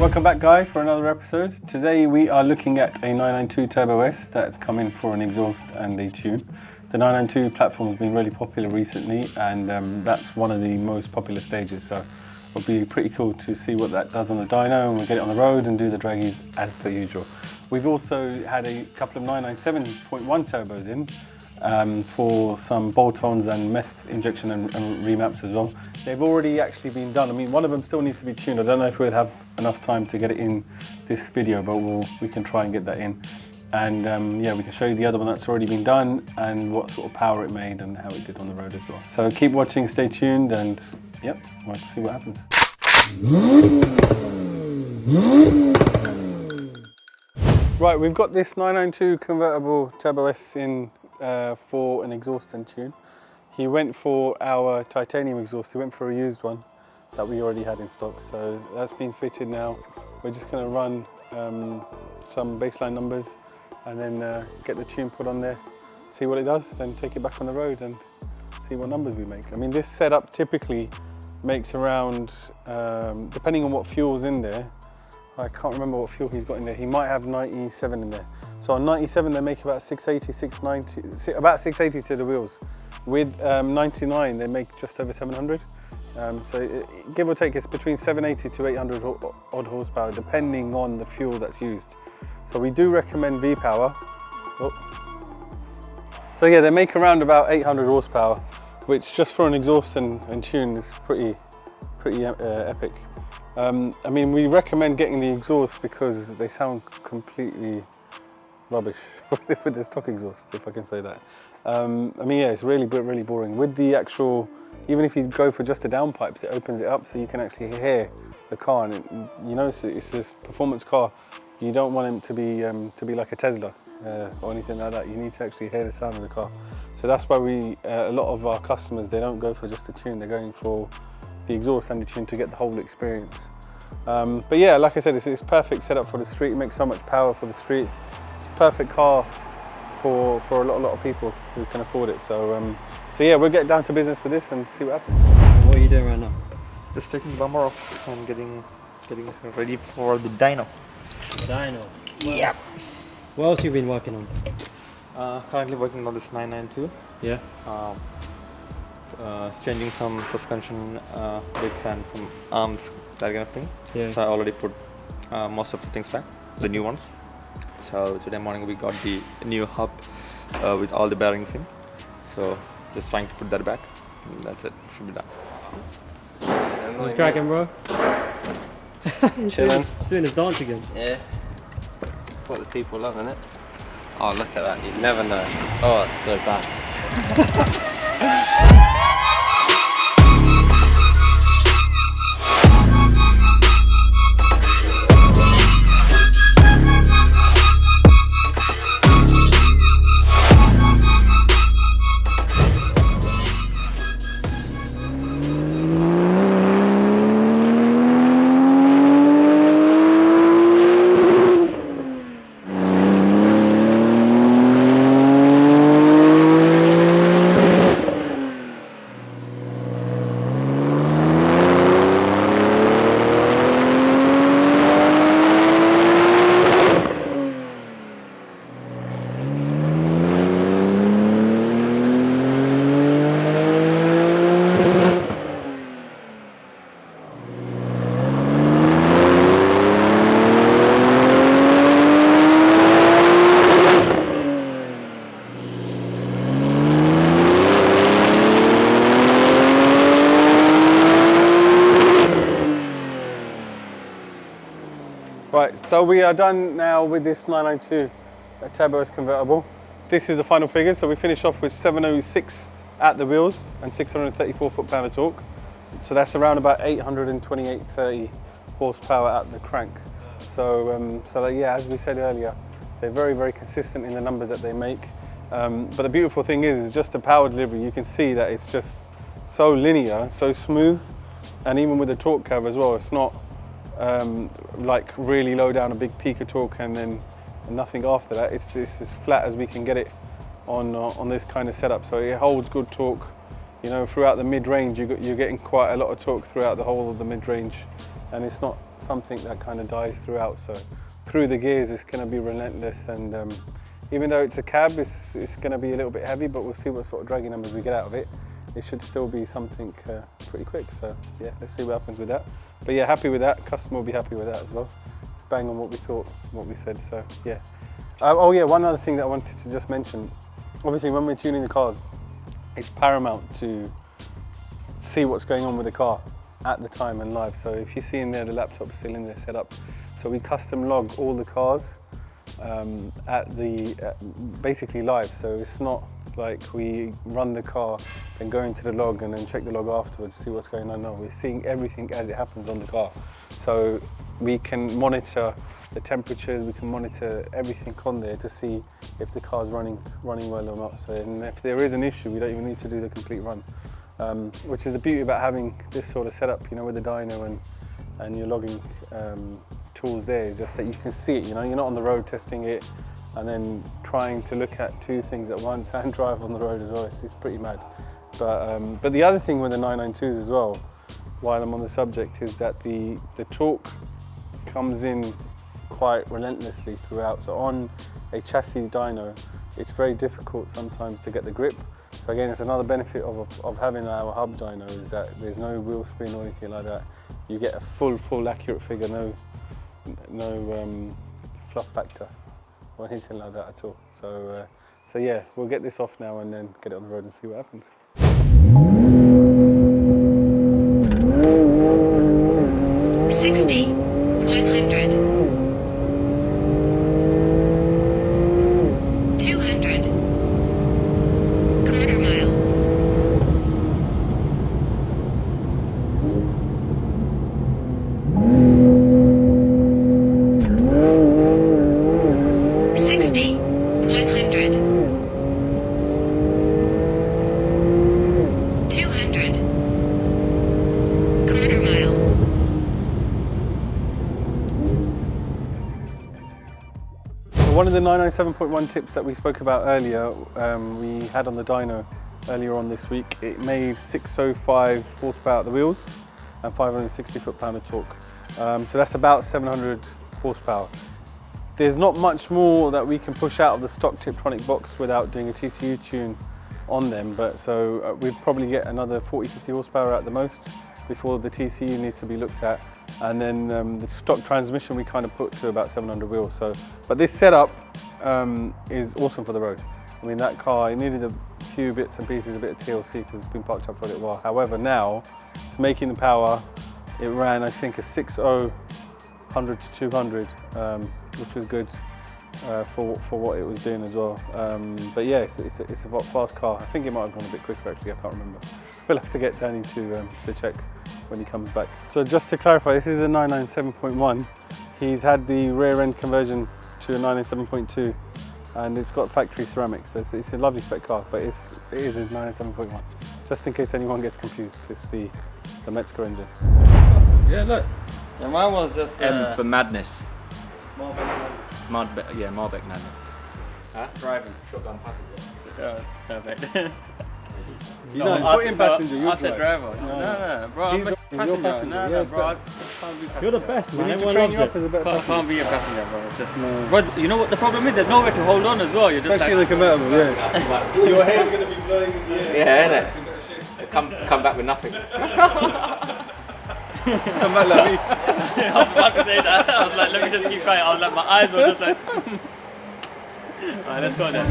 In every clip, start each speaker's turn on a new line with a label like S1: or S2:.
S1: Welcome back guys for another episode. Today we are looking at a 992 Turbo S that's come in for an exhaust and a tune. The 992 platform has been really popular recently, and that's one of the most popular stages, so it'll be pretty cool to see what that does on the dyno, and we'll get it on the road and do the draggies as per usual. We've also had a couple of 997.1 turbos in for some bolt-ons and meth injection and remaps as well. They've already actually been done. I mean, one of them still needs to be tuned. I don't know if we'll have enough time to get it in this video, but we can try and get that in. And yeah, we can show you the other one that's already been done and what sort of power it made and how it did on the road as well. So keep watching, stay tuned, and yep, we'll see what happens. Right, we've got this 992 convertible Turbo S in for an exhaust and tune. He went for our titanium exhaust. He went for a used one that we already had in stock. So that's been fitted now. We're just going to run some baseline numbers and then get the tune put on there, see what it does, then take it back on the road and see what numbers we make. I mean, this setup typically makes around, depending on what fuel's in there, I can't remember what fuel he's got in there. He might have 97 in there. So on 97, they make about 680, 690, about 680 to the wheels. With 99, they make just over 700. So give or take, it's between 780 to 800 odd horsepower, depending on the fuel that's used. So we do recommend V-Power. Oh. So yeah, they make around about 800 horsepower, which just for an exhaust and tune is pretty epic. I mean, we recommend getting the exhaust because they sound completely rubbish with the stock exhaust, if I can say that. I mean, yeah, it's really boring. With the actual, even if you go for just the downpipes, it opens it up so you can actually hear the car, and you know, it's this performance car. You don't want it to be like a Tesla or anything like that. You need to actually hear the sound of the car. So that's why a lot of our customers, they don't go for just the tune. They're going for the exhaust and the tune to get the whole experience. But yeah, like I said, it's perfect setup for the street. It makes so much power for the street. It's a perfect car for a lot of people who can afford it. So yeah, we'll get down to business with this and see what happens.
S2: What are you doing right now?
S3: Just taking the bumper off and getting ready for the dyno.
S2: Dyno.
S3: Yep.
S2: What else you been working on?
S3: Currently working on this 992.
S2: Yeah.
S3: Changing some suspension bits and some arms, that kind of thing.
S2: Yeah.
S3: So I already put most of the things back, the new ones. So today morning we got the new hub with all the bearings in. So just trying to put that back. And that's it. Should be done.
S2: What's cracking, bro?
S4: Chilling.
S2: Doing his dance again.
S4: Yeah. It's what the people love, isn't it? Oh, look at that. You never know. Oh, it's so bad.
S1: Right, so we are done now with this 992 Turbo S convertible. This is the final figures. So we finish off with 706 at the wheels and 634 foot-pound of torque. So that's around about 828.30 horsepower at the crank. So yeah, as we said earlier, they're very consistent in the numbers that they make. But the beautiful thing is just the power delivery. You can see that it's just so linear, so smooth, and even with the torque curve as well, it's not like really low down a big peak of torque and then nothing after that. It's as flat as we can get it on this kind of setup. So it holds good torque, you know, throughout the mid-range. You're getting quite a lot of torque throughout the whole of the mid-range, and it's not something that kind of dies throughout. So through the gears, it's going to be relentless, and even though it's a cab, it's going to be a little bit heavy, but we'll see what sort of dragging numbers we get out of it. It should still be something pretty quick. So yeah, let's see what happens with that. But yeah, happy with that. Customer will be happy with that as well. It's bang on what we thought, what we said. So yeah. Oh yeah, one other thing that I wanted to just mention. Obviously, when we're tuning the cars, it's paramount to see what's going on with the car at the time and live. So if you see in there, the laptop's still in there set up. So we custom log all the cars basically live. So it's not like we run the car and go into the log and then check the log afterwards to see what's going on. No, we're seeing everything as it happens on the car. So we can monitor the temperatures, we can monitor everything on there to see if the car's running well or not. So and if there is an issue, we don't even need to do the complete run, which is the beauty about having this sort of setup, you know, with the dyno and your logging tools there, is just that you can see it, you know, you're not on the road testing it and then trying to look at two things at once and drive on the road as well. It's pretty mad. But the other thing with the 992s as well, while I'm on the subject, is that the torque comes in quite relentlessly throughout. So on a chassis dyno, it's very difficult sometimes to get the grip. So again, it's another benefit of having our hub dyno, is that there's no wheel spin or anything like that. You get a full accurate figure, no fluff factor or anything like that at all. So yeah, we'll get this off now and then get it on the road and see what happens.
S5: 60, 100, 200, quarter mile, 60, 100, 200, quarter mile.
S1: One of the 997.1 tips that we spoke about earlier, we had on the dyno earlier on this week. It made 605 horsepower at the wheels and 560 foot-pound of torque. So that's about 700 horsepower. There's not much more that we can push out of the stock Tiptronic box without doing a TCU tune on them, but so we'd probably get another 40-50 horsepower at the most before the TCU needs to be looked at. And then the stock transmission we kind of put to about 700 wheels. So, but this setup is awesome for the road. I mean, that car, it needed a few bits and pieces, a bit of TLC because it's been parked up for a little while. However, now it's making the power. It ran, I think, a 6.0, 100 to 200, which was good for what it was doing as well. But yeah, it's a fast car. I think it might have gone a bit quicker actually, I can't remember. We'll have to get Danny to check when he comes back. So just to clarify, this is a 997.1. He's had the rear end conversion to a 997.2 and it's got factory ceramics, so it's a lovely spec car, but it is a 997.1. Just in case anyone gets confused, it's the Metzger engine.
S3: Yeah, look.
S4: Yeah, mine was just
S3: M for madness.
S1: Marbeck.
S3: Marbeck madness.
S4: Huh?
S3: Driving shotgun passenger.
S4: Perfect.
S1: You know, put in passenger, you
S4: I said driver. No, bro, I'm a
S1: You're
S4: passenger. No, bro, I can't be passenger.
S2: You're the best, man.
S1: We need to
S2: Everyone
S1: train
S2: loves
S1: you up
S2: it.
S1: as a better
S4: Can't
S1: passenger.
S4: be a passenger, bro. It's just,
S1: No.
S4: bro, you know what the problem is? There's nowhere to hold on as well. You're just
S1: Especially in the convertible, yeah. Your hair's going to be blowing in the air.
S3: Yeah, innit? Come back with nothing.
S1: Come back like me.
S4: I was about to say that. I was like, let me just keep quiet. I was like, my eyes were just like. Alright, let's go then.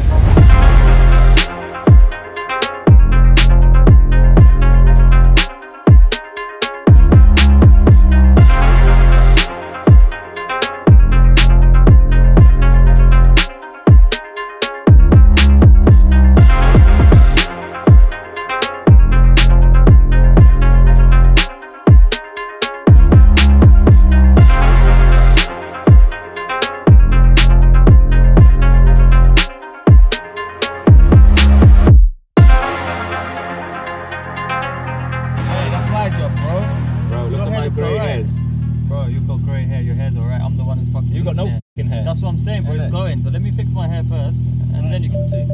S4: Bro, you got grey hair, your hair's alright. I'm the one who's fucking.
S3: You got no
S4: hair.
S3: fucking hair.
S4: That's what I'm saying, bro. It's going. So let me fix my hair first, and then you can see.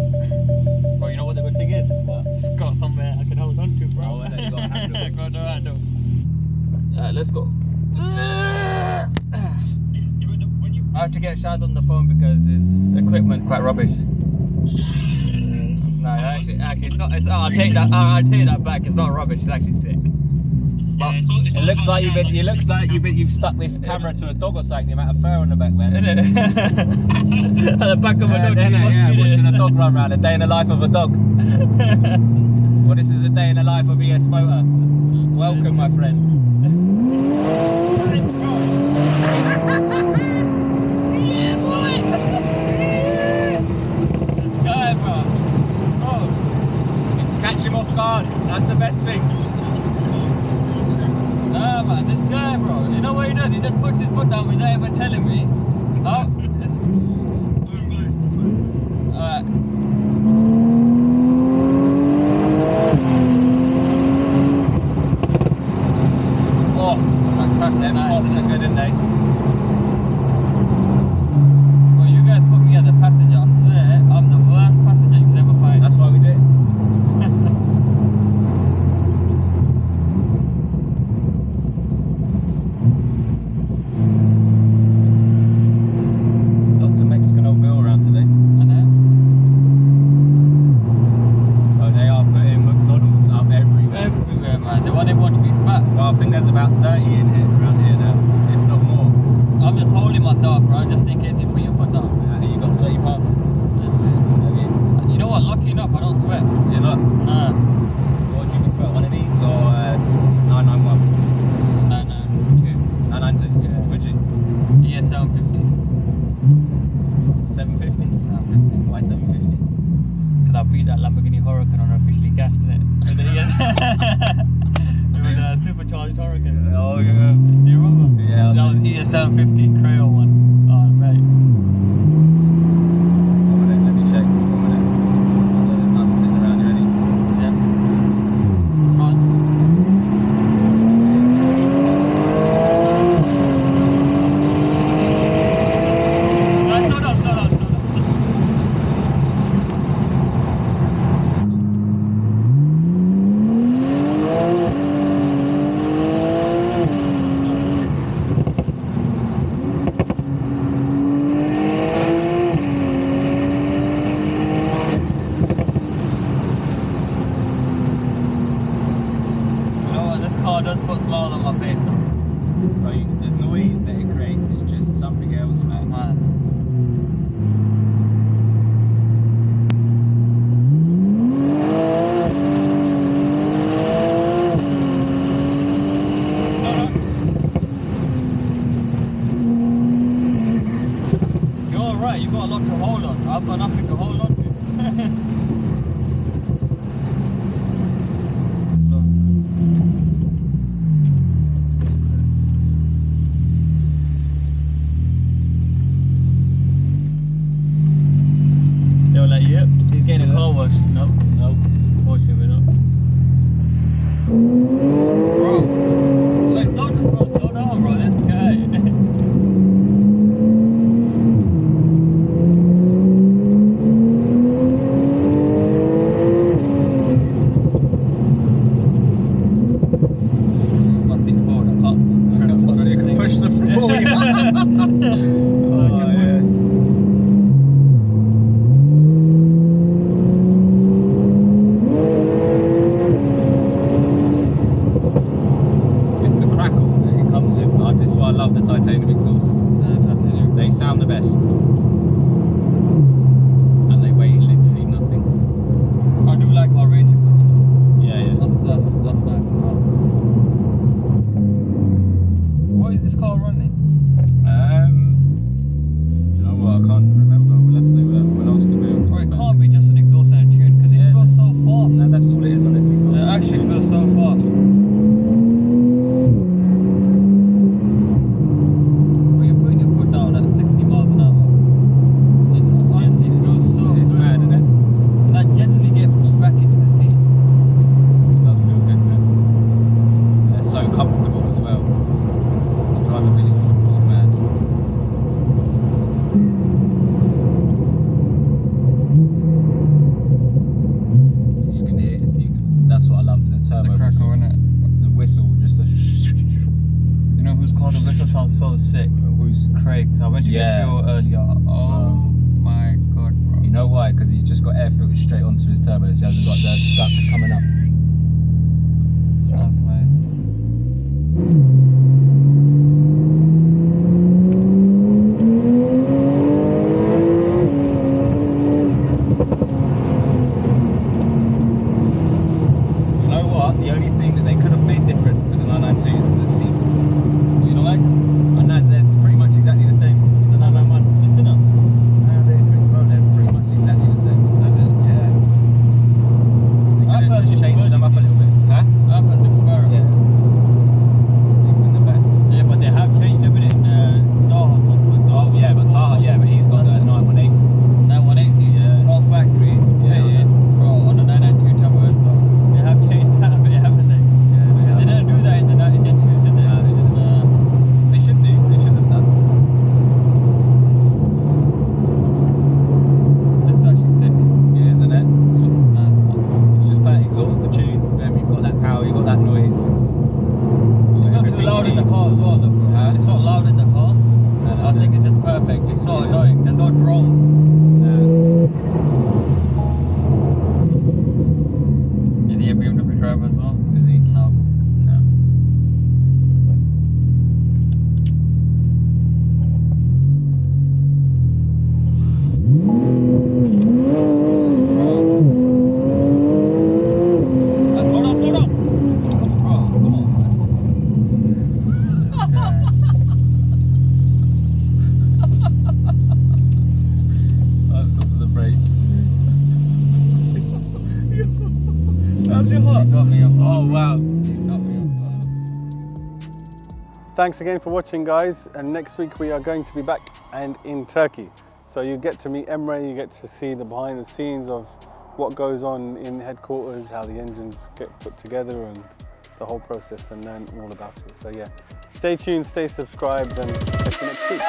S4: Bro, you know what the good thing is? What? It's got somewhere I can hold on to, bro.
S3: Oh, and then you got a handle.
S4: Got no handle. Alright, let's go.
S3: I have to get Shad on the phone because his equipment's quite rubbish. No, actually, it's not. I'll take that. I'll take that back. It's not rubbish. It's actually sick. But
S6: It looks like you've stuck this camera to a dog or something. The amount of fur on the back, man.
S3: Isn't it? At the back of a dog.
S6: Yeah, watching a dog run around. A day in the life of a dog. Well, this is a day in the life of ES Motor. Welcome, my friend.
S3: Yeah, boy. This guy, bro. Oh.
S6: Catch him off guard. That's the best thing.
S3: Nah, man, this guy, bro. You know what he does? He just puts his foot down without even telling me. Oh, this. Alright.
S6: Oh, them pops are good, aren't they?
S3: Well, you guys put me as a passenger. I swear, I'm the worst passenger you could ever find.
S6: That's why we do it. Lots of Mexican old bill around today.
S3: I know.
S6: Oh, they are putting McDonald's up everywhere.
S3: Everywhere, man. They want everyone to be fat.
S6: Well, I think there's about 30 in here, around here now, if not more.
S3: I'm just holding myself, bro, just in case you put your foot down.
S6: You got sweaty palms. Have you?
S3: You know what? Lucky enough, I don't sweat.
S6: You're not.
S3: Nah.
S6: What would you prefer, one of these or 991?
S3: No.
S6: 992?
S3: Yeah.
S6: Would you?
S3: Yeah, 750.
S6: 750?
S3: 750.
S6: Why 750?
S3: Because I beat that Lamborghini Huracan on officially gassed in it. It was a supercharged Huracan.
S6: Oh, yeah.
S3: Do you remember?
S6: Yeah.
S3: That was ES750 Crayon one. Oh, mate.
S6: 1 minute, let me check. 1 minute. So there's none sitting around, you ready?
S3: Yeah. Run. Slow down. You know what? This car does put smiles on my face, though.
S6: Bro, the noise that it creates is just something else, man.
S3: Man. You're alright, you got a lot to hold on. I've got nothing to hold on to. Slow. They were like, yep, he's getting a car wash. No, fortunately not. Bro, wait, slow down, bro, this guy. My seat forward, I can't press the
S6: So you can
S3: thing.
S6: push the forward. Oh, yes. It's the crackle that it comes with. This is why I love the titanium exhausts.
S3: Titanium.
S6: They sound the best. And they weigh literally nothing.
S3: I do like our race exhaust though.
S6: Yeah.
S3: That's nice as well. What is this car running?
S6: Do you know what? I can't remember. We'll have to. We'll ask them.
S3: Bro, it can't be just an exhaust and a tune because it feels so fast.
S6: No, that's all it is on this exhaust.
S3: It actually feels so fast. But you're putting your foot down at 60 miles an hour.
S7: brakes. I went to get fuel earlier. Oh my god, bro.
S6: You know why? Because he's just got air filters straight onto his turbo, so he hasn't got the ducts coming up.
S7: Sounds mad.
S6: Do you know what? The only thing that they could have made different with the 992s is the seats.
S7: You don't like them?
S6: I know they're pretty much exactly the same as the 991.
S7: Look at them.
S6: They're pretty much exactly the same.
S7: Is it?
S6: Yeah.
S7: I
S6: They could have
S7: personally
S6: changed
S7: prefer
S6: them up a
S7: these
S6: little bit. Huh?
S7: I personally prefer them.
S6: Yeah. Even in the backs.
S7: Yeah, but they have changed a bit in Taha's one.
S6: Oh yeah, but Taha, yeah, but he's got the 918.
S7: 918 seats
S6: Yeah.
S7: from factory.
S6: Yeah.
S7: Bro, on the 992 turbo, so they have changed that a bit, haven't they?
S6: Yeah,
S7: Because they didn't do that in the Gen 2s, did they?
S6: No, they didn't. They should do. They should have done.
S7: This is actually sick.
S6: Yeah, isn't it?
S7: This is nice, man.
S6: It's just that exhaust to tune. You've got that power. You've got that noise.
S7: It's not too loud in the car as well, though, bro.
S6: Huh?
S7: It's not loud in the car. I think it's just perfect. It's not annoying. There's no drone. Is he a BMW driver as well?
S6: Is he?
S7: No.
S6: No.
S7: Slow down, slow down. Come on, man. This guy.
S6: That's because of the brakes. How's your heart?
S7: He got me off guard.
S6: Oh wow.
S7: He got me off guard.
S1: Thanks again for watching, guys, and next week we are going to be back and in Turkey. So you get to meet Emre, you get to see the behind the scenes of what goes on in headquarters, how the engines get put together and the whole process, and learn all about it. So yeah, stay tuned, stay subscribed, and catch you next week.